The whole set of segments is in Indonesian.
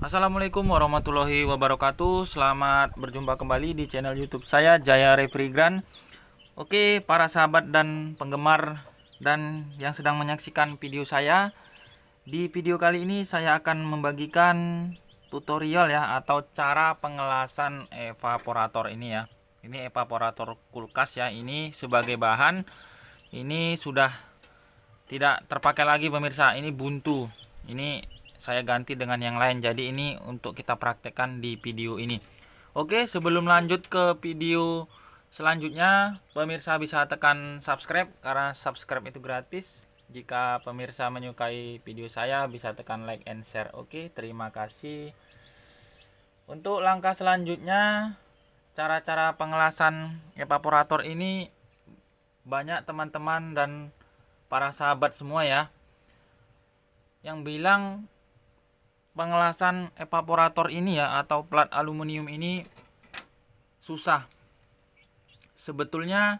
Assalamualaikum warahmatullahi wabarakatuh. Selamat berjumpa kembali di channel YouTube saya, Jaya Refrigran. Oke, para sahabat dan penggemar dan yang sedang menyaksikan video saya, di video kali ini saya akan membagikan tutorial ya, atau cara pengelasan evaporator ini ya. Ini evaporator kulkas ya. Ini sebagai bahan ini sudah tidak terpakai lagi pemirsa. Ini buntu. Ini saya ganti dengan yang lain, jadi ini untuk kita praktekkan di video ini. Oke, sebelum lanjut ke video selanjutnya, pemirsa bisa tekan subscribe karena subscribe itu gratis. Jika pemirsa menyukai video saya, bisa tekan like and share. Oke, terima kasih. Untuk langkah selanjutnya, cara-cara pengelasan evaporator ini banyak teman-teman dan para sahabat semua ya yang bilang pengelasan evaporator ini ya, atau plat aluminium ini susah. Sebetulnya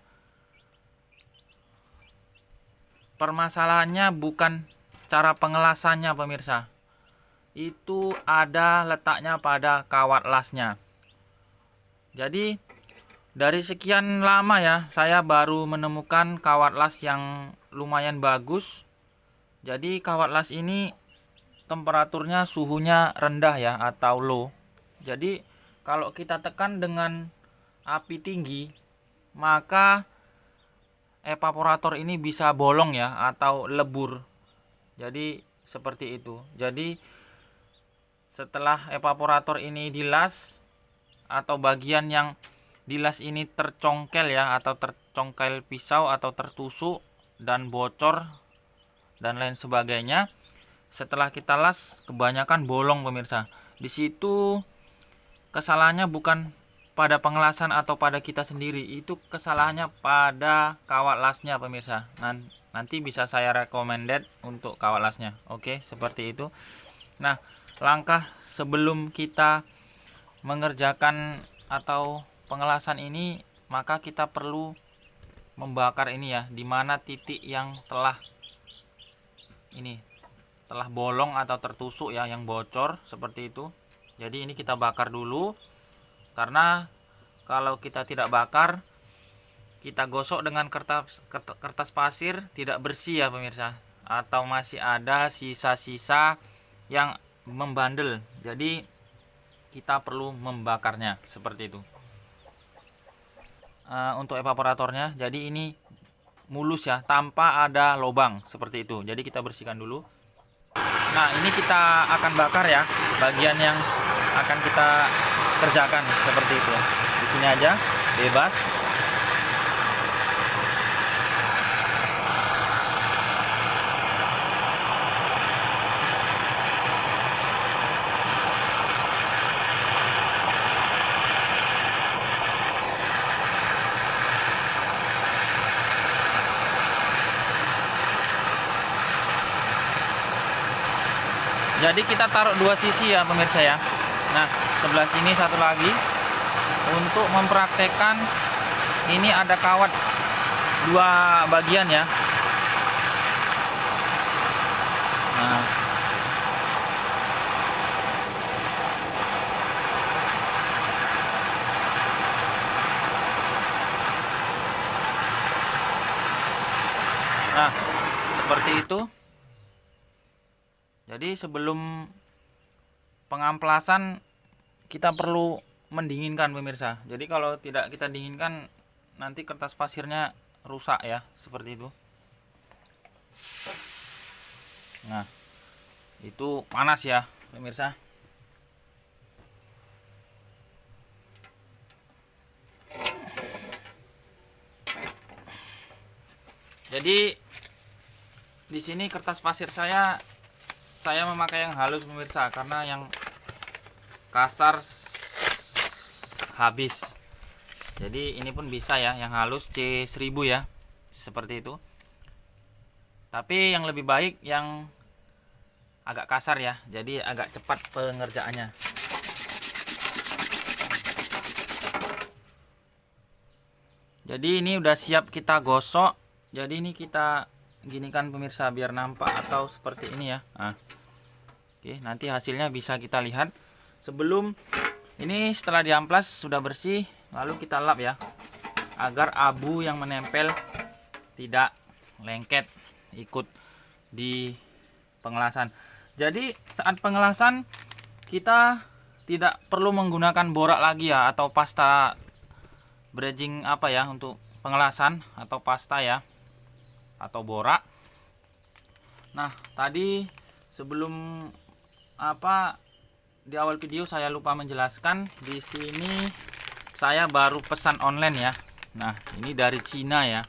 permasalahannya bukan cara pengelasannya pemirsa, itu ada letaknya pada kawat lasnya. Jadi dari sekian lama ya, saya baru menemukan kawat las yang lumayan bagus. Jadi kawat las ini temperaturnya, suhunya rendah ya, atau low. Jadi kalau kita tekan dengan api tinggi, maka evaporator ini bisa bolong ya, atau lebur. Jadi seperti itu. Jadi setelah evaporator ini dilas, atau bagian yang dilas ini tercongkel ya, atau tercongkel pisau atau tertusuk dan bocor dan lain sebagainya, setelah kita las kebanyakan bolong pemirsa. Di situ kesalahannya bukan pada pengelasan atau pada kita sendiri, itu kesalahannya pada kawat lasnya pemirsa. Nanti bisa saya recommended untuk kawat lasnya. Oke, seperti itu. Nah, langkah sebelum kita mengerjakan atau pengelasan ini, maka kita perlu membakar ini ya, dimana titik yang telah bolong atau tertusuk ya, yang bocor seperti itu. Jadi ini kita bakar dulu, karena kalau kita tidak bakar, kita gosok dengan kertas pasir, tidak bersih ya pemirsa, atau masih ada sisa-sisa yang membandel. Jadi kita perlu membakarnya seperti itu. Untuk evaporatornya, jadi ini mulus ya, tanpa ada lubang seperti itu. Jadi kita bersihkan dulu. Nah, ini kita akan bakar ya, bagian yang akan kita kerjakan seperti itu. Di sini aja, bebas. Jadi kita taruh dua sisi ya pemirsa ya. Nah, sebelah sini satu lagi. Untuk mempraktekkan ini ada kawat dua bagian ya. Nah, seperti itu. Jadi sebelum pengamplasan kita perlu mendinginkan pemirsa. Jadi kalau tidak kita dinginkan, nanti kertas pasirnya rusak ya, seperti itu. Nah, itu panas ya pemirsa. Jadi di sini kertas pasir saya memakai yang halus pemirsa, karena yang kasar habis. Jadi ini pun bisa ya, yang halus C1000 ya, seperti itu. Tapi yang lebih baik yang agak kasar ya, jadi agak cepat pengerjaannya. Jadi ini udah siap kita gosok. Jadi ini kita ginikan pemirsa biar nampak, atau seperti ini ya. Nah, Oke, nanti hasilnya bisa kita lihat. Sebelum ini, setelah diamplas sudah bersih, lalu kita lap ya, agar abu yang menempel tidak lengket ikut di pengelasan. Jadi saat pengelasan kita tidak perlu menggunakan borak lagi ya, atau pasta bridging apa ya untuk pengelasan, atau pasta ya, atau borak. Nah, tadi sebelum di awal video saya lupa menjelaskan, di sini saya baru pesan online ya. Nah, ini dari Cina ya.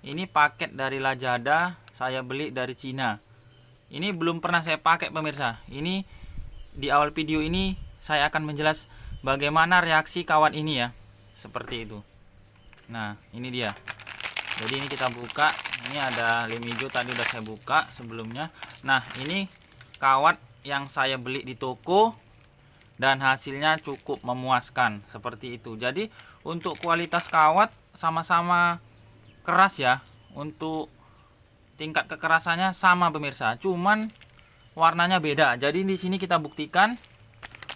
Ini paket dari Lazada, saya beli dari Cina. Ini belum pernah saya pakai pemirsa. Ini di awal video ini saya akan menjelas bagaimana reaksi kawat ini ya. Seperti itu. Nah, ini dia. Jadi ini kita buka. Ini ada lem hijau, tadi udah saya buka sebelumnya. Nah, ini kawat yang saya beli di toko dan hasilnya cukup memuaskan seperti itu. Jadi untuk kualitas kawat sama-sama keras ya. Untuk tingkat kekerasannya sama pemirsa, cuman warnanya beda. Jadi di sini kita buktikan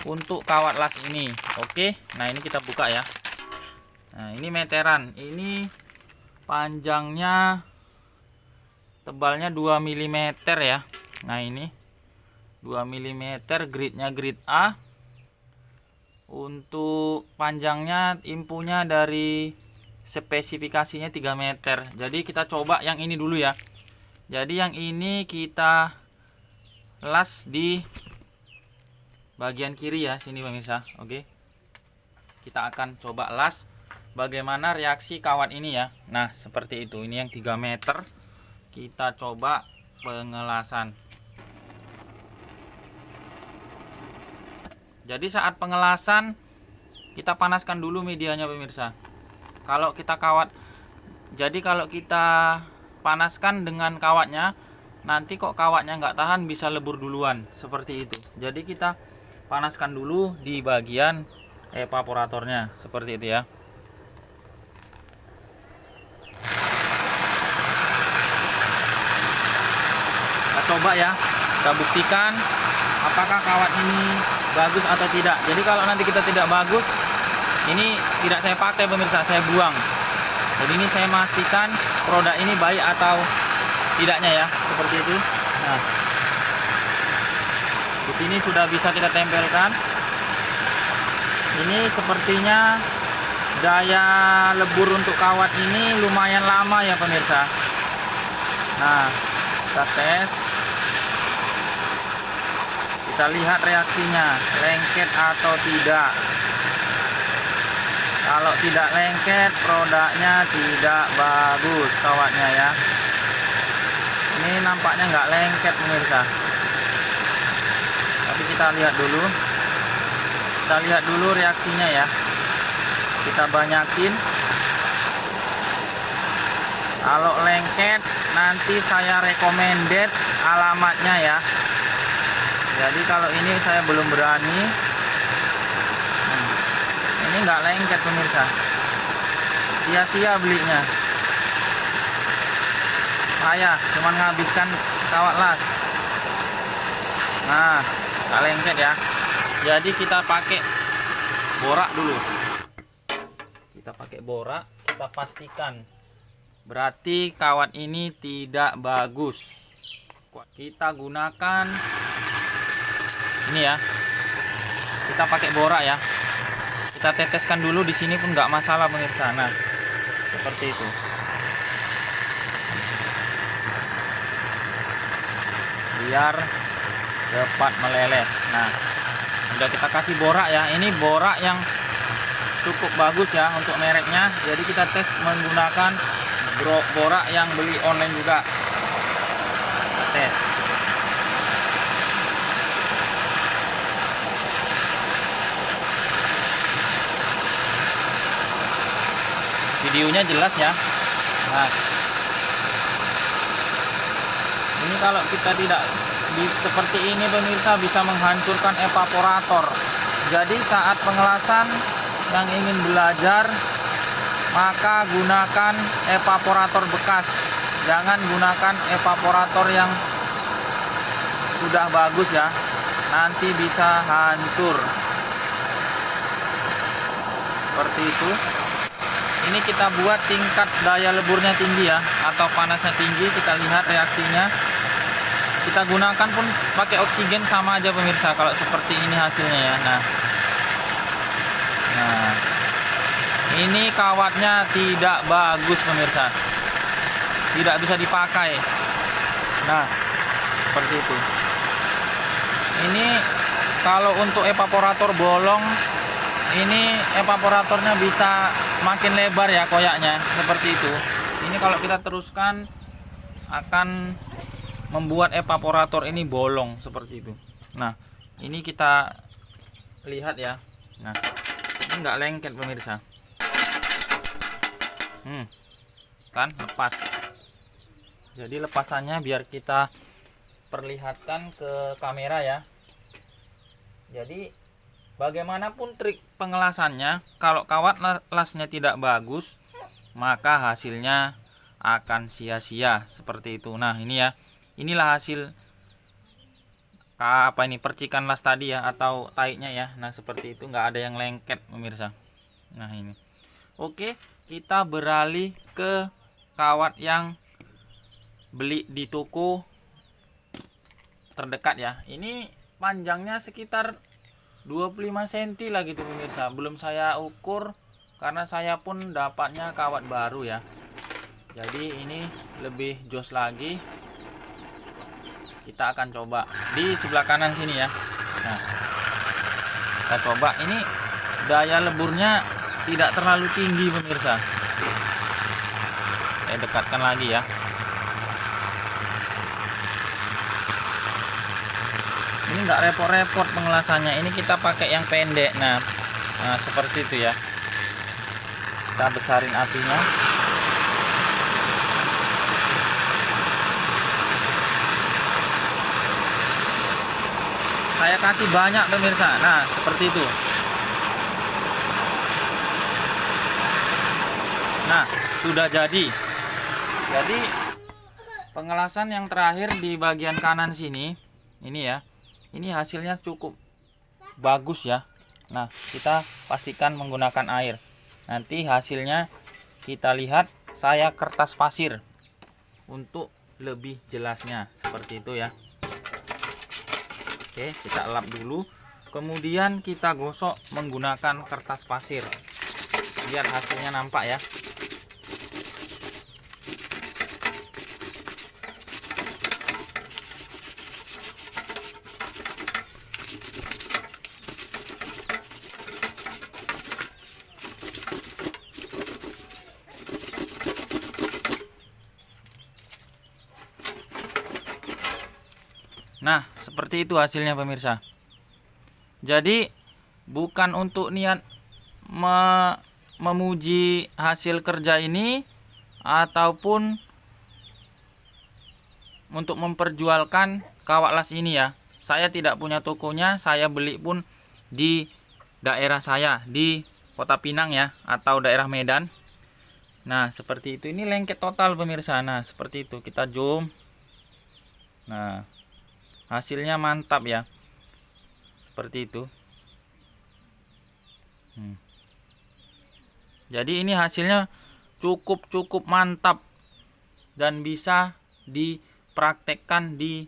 untuk kawat las ini. Oke, nah ini kita buka ya. Nah, ini meteran. Ini panjangnya, tebalnya 2 mm ya. Nah, ini 2 mm, gridnya grid A. Untuk panjangnya, inpunya dari spesifikasinya 3 meter. Jadi kita coba yang ini dulu ya. Jadi yang ini kita las di bagian kiri ya, sini pemirsa. Oke, kita akan coba las bagaimana reaksi kawat ini ya. Nah, seperti itu. Ini yang 3 meter. Kita coba pengelasan. Jadi saat pengelasan kita panaskan dulu medianya pemirsa. Kalau kita panaskan dengan kawatnya, nanti kok kawatnya nggak tahan, bisa lebur duluan seperti itu. Jadi kita panaskan dulu di bagian evaporatornya seperti itu ya. Kita coba ya, kita buktikan apakah kawat ini bagus atau tidak. Jadi kalau nanti kita tidak bagus, ini tidak saya pakai pemirsa, saya buang. Jadi ini saya memastikan produk ini baik atau tidaknya ya, seperti itu. Nah, di sini sudah bisa kita tempelkan. Ini sepertinya daya lebur untuk kawat ini lumayan lama ya pemirsa. Nah, kita tes. Kita lihat reaksinya, lengket atau tidak. Kalau tidak lengket, produknya tidak bagus kawatnya ya. Ini nampaknya nggak lengket pemirsa. Tapi kita lihat dulu. Kita lihat dulu reaksinya ya. Kita banyakin. Kalau lengket, nanti saya recommended alamatnya ya. Jadi kalau ini saya belum berani. Ini nggak lengket pemirsa, sia-sia belinya. Saya cuma menghabiskan kawat las. Nah, nggak lengket ya. Jadi kita pakai borak dulu. Kita pakai borak, kita pastikan. Berarti kawat ini tidak bagus. Kita gunakan ini ya. Kita pakai borak ya. Kita teteskan dulu di sini pun nggak masalah pemirsa. Nah, seperti itu. Biar cepat meleleh. Nah, udah kita kasih borak ya. Ini borak yang cukup bagus ya untuk mereknya. Jadi kita tes menggunakan borak yang beli online juga. Kita tes. Videonya jelas ya. Nah, ini kalau kita tidak seperti ini pemirsa, bisa menghancurkan evaporator. Jadi saat pengelasan yang ingin belajar, maka gunakan evaporator bekas. Jangan gunakan evaporator yang sudah bagus ya. nanti bisa hancur. Seperti itu. Ini kita buat tingkat daya leburnya tinggi ya, atau panasnya tinggi. Kita lihat reaksinya. Kita gunakan pun pakai oksigen sama aja pemirsa kalau seperti ini hasilnya ya. Nah, ini kawatnya tidak bagus pemirsa, tidak bisa dipakai. Nah, seperti itu. Ini kalau untuk evaporator bolong, ini evaporatornya bisa makin lebar ya koyaknya, seperti itu. Ini kalau kita teruskan akan membuat evaporator ini bolong seperti itu. Nah, ini kita lihat ya. Nah, ini nggak lengket pemirsa. Kan lepas. Jadi lepasannya biar kita perlihatkan ke kamera ya. Jadi bagaimanapun trik pengelasannya, kalau kawat lasnya tidak bagus, maka hasilnya akan sia-sia seperti itu. Nah, ini ya. Inilah hasil percikan las tadi ya, atau taiknya ya. Nah, seperti itu, nggak ada yang lengket pemirsa. Nah, ini. Oke, kita beralih ke kawat yang beli di toko terdekat ya. Ini panjangnya sekitar 25 cm lah gitu pemirsa. Belum saya ukur karena saya pun dapatnya kawat baru ya. Jadi ini lebih jos lagi. Kita akan coba di sebelah kanan sini ya. Nah, kita coba. Ini daya leburnya tidak terlalu tinggi pemirsa. Saya dekatkan lagi ya. Ini enggak repot-repot pengelasannya. Ini kita pakai yang pendek. Nah, seperti itu ya. Kita besarin apinya. Saya kasih banyak pemirsa. Nah, seperti itu. Nah, sudah jadi. Jadi pengelasan yang terakhir di bagian kanan sini, ini ya. Ini hasilnya cukup bagus ya. Nah, kita pastikan menggunakan air. Nanti hasilnya kita lihat saya kertas pasir untuk lebih jelasnya, seperti itu ya. Oke, kita lap dulu. Kemudian kita gosok menggunakan kertas pasir biar hasilnya nampak ya. Nah, seperti itu hasilnya pemirsa. Jadi bukan untuk niat memuji hasil kerja ini ataupun untuk memperjualkan kawat las ini ya. Saya tidak punya tokonya, saya beli pun di daerah saya, di Kota Pinang ya, atau daerah Medan. Nah, seperti itu. Ini lengket total pemirsa. Nah, seperti itu. Kita zoom. Nah, hasilnya mantap ya, seperti itu. Jadi ini hasilnya cukup mantap dan bisa dipraktekkan di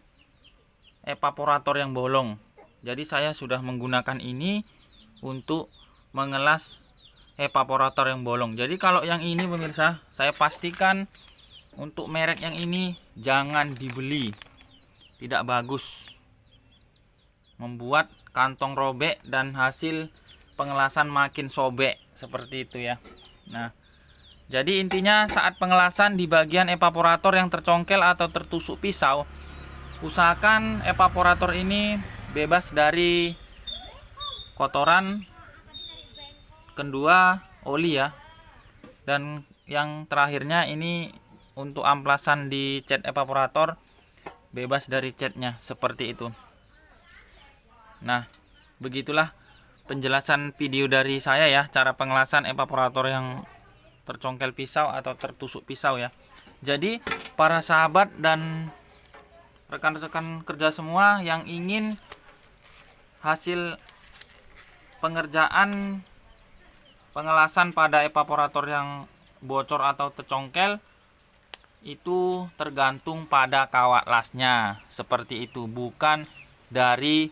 evaporator yang bolong. Jadi saya sudah menggunakan ini untuk mengelas evaporator yang bolong. Jadi kalau yang ini pemirsa, saya pastikan untuk merek yang ini jangan dibeli. Tidak bagus, membuat kantong robek dan hasil pengelasan makin sobek seperti itu ya. Nah, jadi intinya saat pengelasan di bagian evaporator yang tercongkel atau tertusuk pisau, usahakan evaporator ini bebas dari kotoran, kedua oli ya, dan yang terakhirnya ini untuk amplasan di cat evaporator bebas dari catnya, seperti itu. Nah, begitulah penjelasan video dari saya ya, cara pengelasan evaporator yang tercongkel pisau atau tertusuk pisau ya. Jadi para sahabat dan rekan-rekan kerja semua yang ingin hasil pengerjaan pengelasan pada evaporator yang bocor atau tercongkel itu tergantung pada kawat lasnya, seperti itu, bukan dari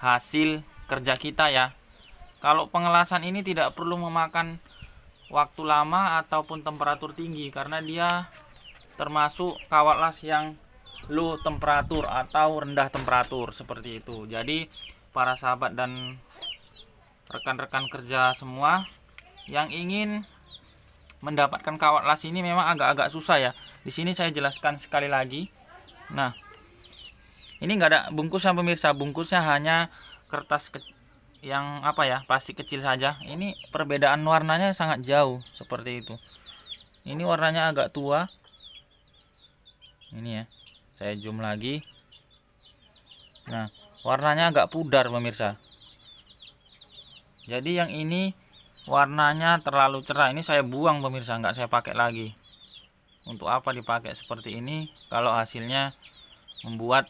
hasil kerja kita ya. Kalau pengelasan ini tidak perlu memakan waktu lama ataupun temperatur tinggi, karena dia termasuk kawat las yang low temperatur atau rendah temperatur, seperti itu. Jadi para sahabat dan rekan-rekan kerja semua yang ingin mendapatkan kawat las ini memang agak-agak susah ya. Di sini saya jelaskan sekali lagi. Nah, ini enggak ada bungkusnya pemirsa, bungkusnya hanya kertas yang apa ya, plastik kecil saja. Ini perbedaan warnanya sangat jauh, seperti itu. Ini warnanya agak tua. Ini ya, saya zoom lagi. Nah, warnanya agak pudar pemirsa. Jadi yang ini warnanya terlalu cerah. Ini saya buang pemirsa, nggak saya pakai lagi. Untuk apa dipakai seperti ini kalau hasilnya membuat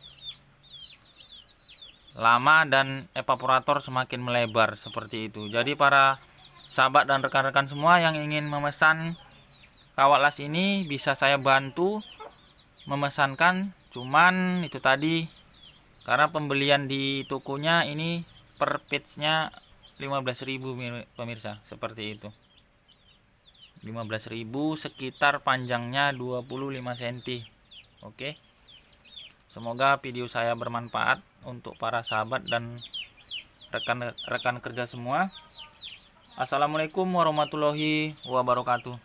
lama dan evaporator semakin melebar, seperti itu. Jadi para sahabat dan rekan-rekan semua yang ingin memesan kawat las ini bisa saya bantu memesankan. Cuman itu tadi, karena pembelian di tokonya ini per piece-nya 15.000 pemirsa, seperti itu. 15.000 sekitar panjangnya 25 cm. Oke. Semoga video saya bermanfaat untuk para sahabat dan rekan-rekan kerja semua. Assalamualaikum warahmatullahi wabarakatuh.